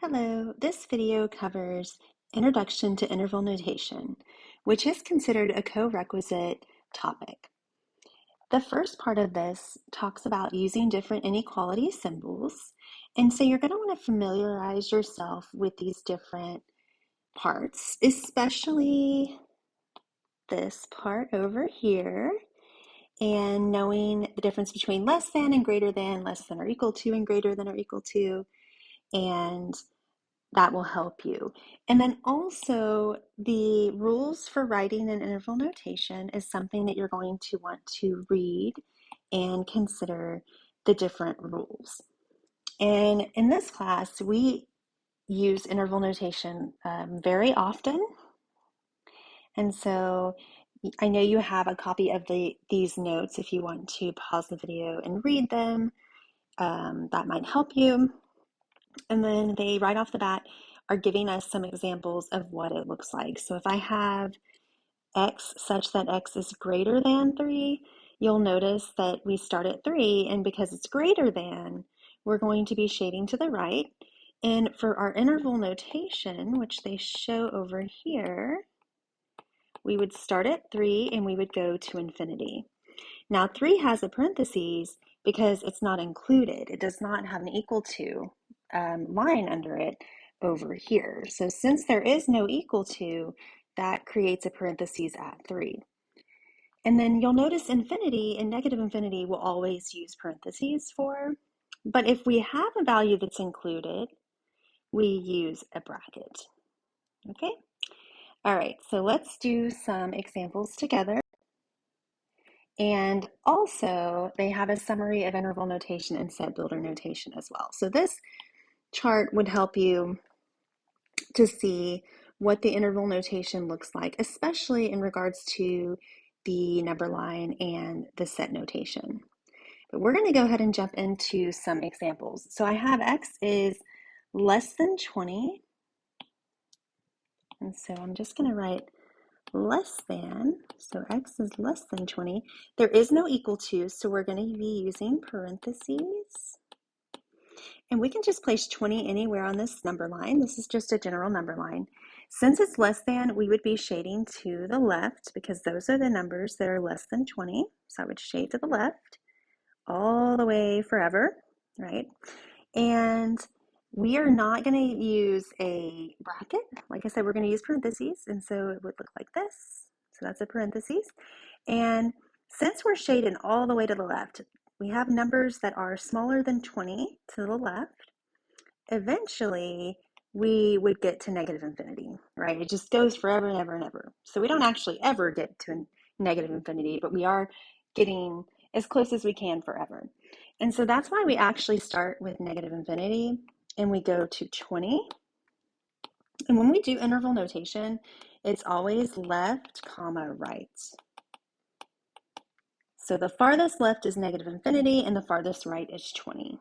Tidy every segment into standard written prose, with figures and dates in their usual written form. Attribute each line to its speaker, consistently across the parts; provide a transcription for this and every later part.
Speaker 1: Hello, this video covers Introduction to Interval Notation, which is considered a co-requisite topic. The first part of this talks about using different inequality symbols, and so you're going to want to familiarize yourself with these different parts, especially this part over here, and knowing the difference between less than and greater than, less than or equal to and greater than or equal to, and that will help you. And then also the rules for writing an interval notation is something that you're going to want to read and consider the different rules. And in this class, we use interval notation very often. And so I know you have a copy of these notes if you want to pause the video and read them. That might help you. And then they, right off the bat, are giving us some examples of what it looks like. So if I have x such that x is greater than 3, you'll notice that we start at 3, and because it's greater than, we're going to be shading to the right. And for our interval notation, which they show over here, we would start at 3 and we would go to infinity. Now 3 has a parentheses because it's not included. It does not have an equal to line under it over here. So since there is no equal to, that creates a parentheses at 3. And then you'll notice infinity and negative infinity will always use parentheses for, but if we have a value that's included, we use a bracket. Okay? All right, so let's do some examples together. And also, they have a summary of interval notation and set builder notation as well. So this chart would help you to see what the interval notation looks like, especially in regards to the number line and the set notation. But we're going to go ahead and jump into some examples. So I have x is less than 20. And so I'm just going to write less than, so x is less than 20. There is no equal to, so we're going to be using parentheses. And we can just place 20 anywhere on this number line. This is just a general number line. Since it's less than, we would be shading to the left because those are the numbers that are less than 20. So I would shade to the left all the way forever, right? And we are not going to use a bracket. Like I said, we're going to use parentheses, and so it would look like this. So that's a parentheses. And since we're shading all the way to the left, we have numbers that are smaller than 20 to the left. Eventually, we would get to negative infinity, right? It just goes forever and ever and ever. So we don't actually ever get to negative infinity, but we are getting as close as we can forever. And so that's why we actually start with negative infinity and we go to 20. And when we do interval notation, it's always left, comma, right. So the farthest left is negative infinity and the farthest right is 20.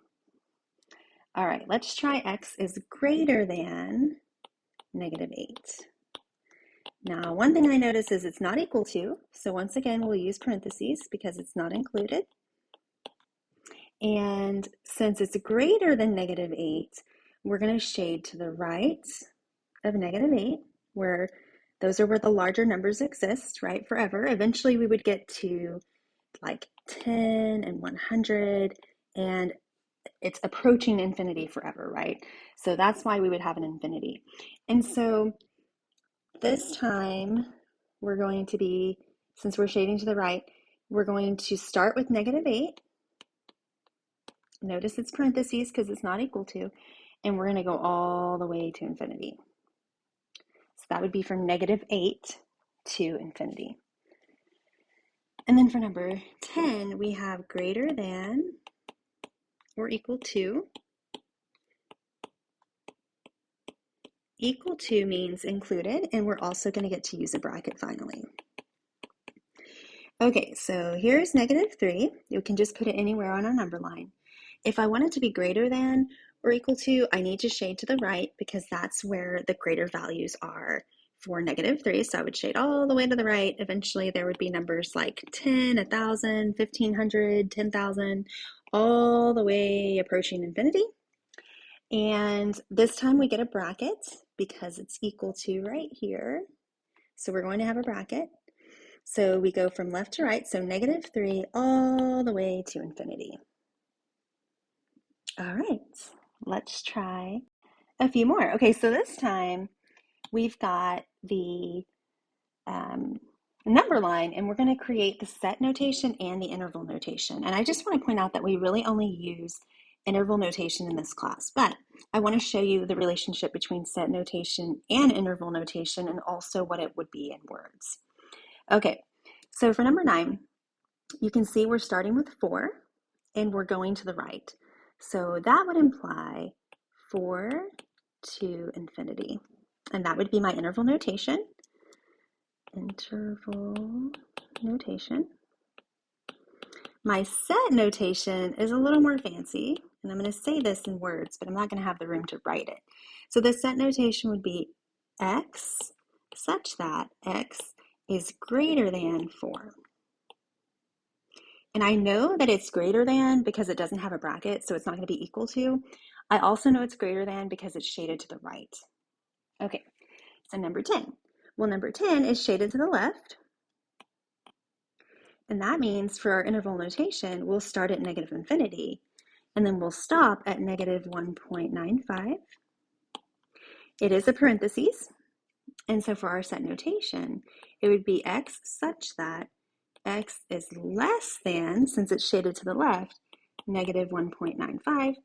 Speaker 1: All right, let's try x is greater than negative 8. Now, one thing I notice is it's not equal to, so once again, we'll use parentheses because it's not included. And since it's greater than negative 8, we're going to shade to the right of negative 8, where those are where the larger numbers exist, right, forever. Eventually, we would get to like 10 and 100, and it's approaching infinity forever, right? So that's why we would have an infinity. And so this time, we're going to be, since we're shading to the right, we're going to start with negative 8. Notice it's parentheses because it's not equal to, and we're going to go all the way to infinity. So that would be from negative 8 to infinity. And then for number 10, we have greater than or equal to. Equal to means included, and we're also going to get to use a bracket finally. Okay, so here's negative 3. You can just put it anywhere on our number line. If I want it to be greater than or equal to, I need to shade to the right because that's where the greater values are for negative 3. So I would shade all the way to the right. Eventually there would be numbers like 10, 1,000, 1,500, 10,000, all the way approaching infinity. And this time we get a bracket because it's equal to right here. So we're going to have a bracket. So we go from left to right, so -3 all the way to infinity. All right, let's try a few more. Okay, so this time we've got the number line, and we're going to create the set notation and the interval notation. And I just want to point out that we really only use interval notation in this class, but I want to show you the relationship between set notation and interval notation and also what it would be in words. Okay, so for number 9, you can see we're starting with 4 and we're going to the right. So that would imply 4 to infinity. And that would be my interval notation. Interval notation. My set notation is a little more fancy, and I'm going to say this in words, but I'm not going to have the room to write it. So the set notation would be x such that x is greater than 4. And I know that it's greater than because it doesn't have a bracket, so it's not going to be equal to. I also know it's greater than because it's shaded to the right. Okay, so number 10. Well, number 10 is shaded to the left. And that means for our interval notation, we'll start at negative infinity, and then we'll stop at negative 1.95. It is a parentheses. And so for our set notation, it would be x such that x is less than, since it's shaded to the left, negative 1.95.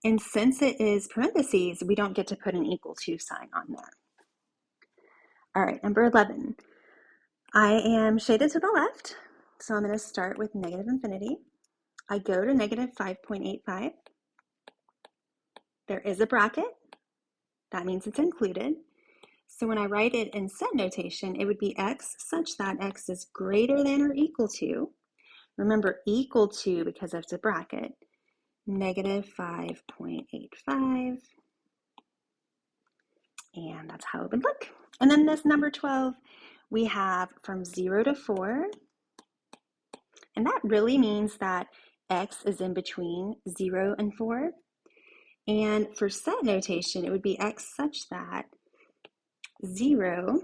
Speaker 1: And since it is parentheses, we don't get to put an equal to sign on there. All right, number 11. I am shaded to the left, so I'm going to start with negative infinity. I go to negative 5.85. There is a bracket. That means it's included. So when I write it in set notation, it would be x such that x is greater than or equal to, remember equal to because of the bracket, negative 5.85. And that's how it would look. And then this number 12, we have from 0 to 4. And that really means that x is in between 0 and 4. And for set notation, it would be x such that 0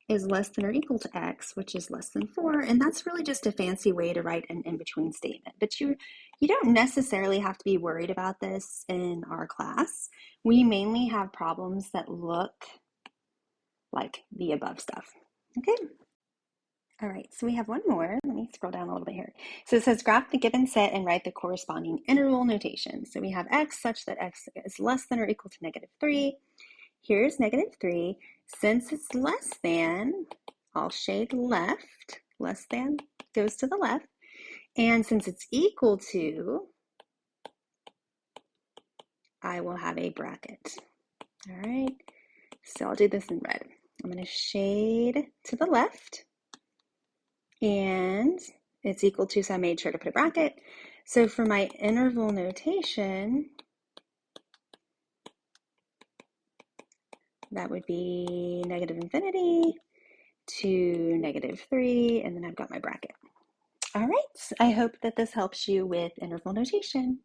Speaker 1: is less than or equal to x, which is less than 4. And that's really just a fancy way to write an in-between statement. But you don't necessarily have to be worried about this in our class. We mainly have problems that look like the above stuff. Okay. All right, so we have one more. Let me scroll down a little bit here. So it says graph the given set and write the corresponding interval notation. So we have x such that x is less than or equal to negative 3. Here's negative 3. Since it's less than, I'll shade left. Less than goes to the left. And since it's equal to, I will have a bracket. All right, so I'll do this in red. I'm going to shade to the left. And it's equal to, so I made sure to put a bracket. So for my interval notation, that would be negative infinity to negative 3, and then I've got my bracket. All right, I hope that this helps you with interval notation.